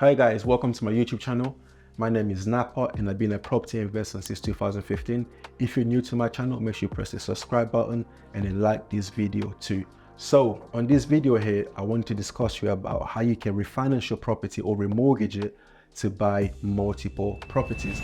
Hi guys, welcome to my YouTube channel. My name is Napa and I've been a property investor since 2015. If you're new to my channel, make sure you press the subscribe button and then like this video too. So on this video here, I want to discuss with you about how you can refinance your property or remortgage it to buy multiple properties.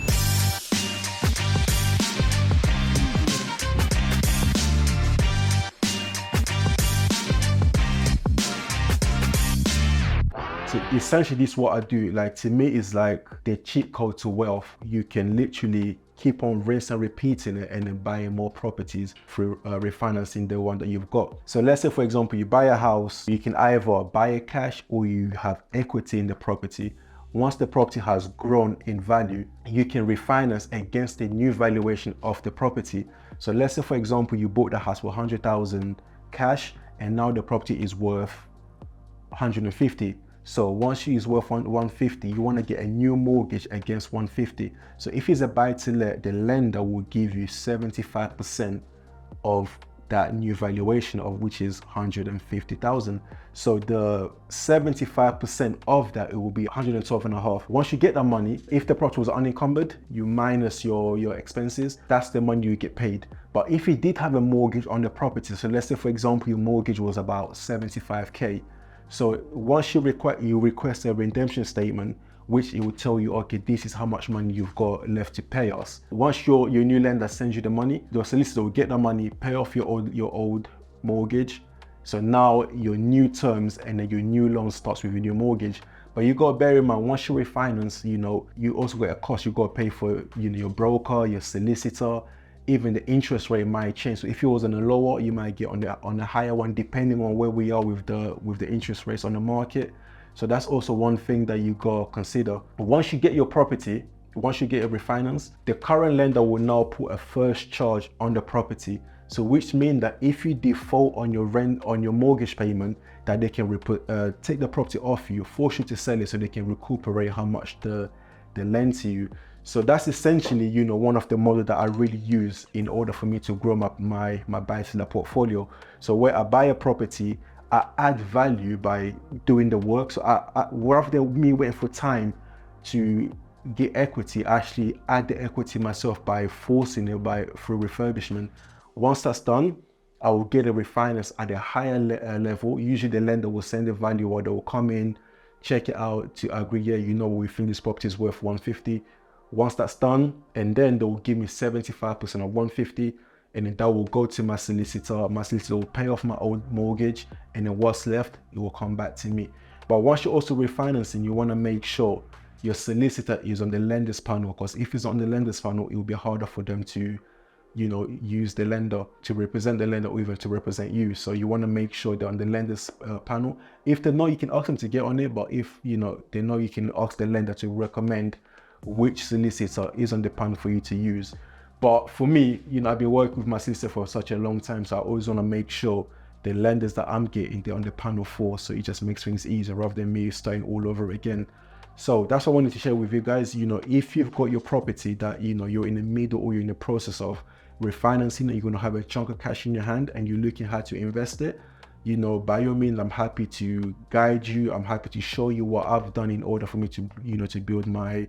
So essentially this is what I do. Like, to me, it's like the cheat code to wealth. You can literally keep on rinsing and repeating it and then buying more properties through refinancing the one that you've got. So let's say, for example, you buy a house, you can either buy it cash or you have equity in the property. Once the property has grown in value, you can refinance against the new valuation of the property. So let's say, for example, you bought the house for 100,000 cash and now the property is worth 150. So once it's worth 150, you want to get a new mortgage against 150. So if it's a buy to let, the lender will give you 75% of that new valuation, of which is 150,000. So the 75% of that, it will be 112.5. Once you get that money, if the property was unencumbered, you minus your expenses, that's the money you get paid. But if you did have a mortgage on the property, so let's say, for example, your mortgage was about 75K. So once you request a redemption statement, which it will tell you, okay, this is how much money you've got left to pay us. Once your new lender sends you the money, your solicitor will get the money, pay off your old mortgage. So now your new terms and then your new loan starts with your new mortgage. But you got to bear in mind, once you refinance, you also got a cost. You got to pay for your broker, your solicitor. Even the interest rate might change. So if it was on a lower, you might get on a higher one, depending on where we are with the interest rates on the market. So that's also one thing that you gotta consider. But once you get your property, once you get a refinance, the current lender will now put a first charge on the property. So which means that if you default on your rent, on your mortgage payment, that they can take the property off you, force you to sell it so they can recuperate how much they lend to you. So that's essentially, one of the models that I really use in order for me to grow my buy-to-let portfolio. So where I buy a property, I add value by doing the work. So rather than me waiting for time to get equity, I actually add the equity myself by forcing it through refurbishment. Once that's done, I will get a refinance at a higher level. Usually the lender will send a value, or they will come in, check it out to agree, yeah, we think this property is worth 150. Once that's done, and then they will give me 75% of 150, and then that will go to my solicitor. My solicitor will pay off my old mortgage, and then what's left, it will come back to me. But once you're also refinancing, you want to make sure your solicitor is on the lender's panel, because if it's on the lender's panel, it will be harder for them to use the lender to represent the lender, or even to represent you. So you want to make sure they're on the lender's panel. If they're not, you can ask them to get on it, but if they know, you can ask the lender to recommend which solicitor is on the panel for you to use. But for me, I've been working with my solicitor for such a long time, so I always want to make sure the lenders that I'm getting, they're on the panel for, so it just makes things easier rather than me starting all over again. So that's what I wanted to share with you guys. If you've got your property that you're in the middle, or you're in the process of refinancing, and you're going to have a chunk of cash in your hand and you're looking how to invest it, by all means, I'm happy to guide you. I'm happy to show you what I've done in order for me to to build my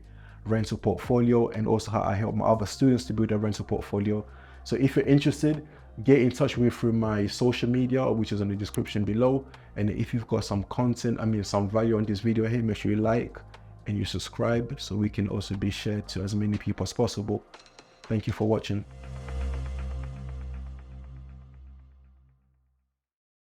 rental portfolio, and also how I help my other students to build a rental portfolio. So if you're interested, get in touch with me through my social media, which is in the description below. And if you've got some content, some value on this video here, make sure you like and you subscribe so we can also be shared to as many people as possible. Thank you for watching.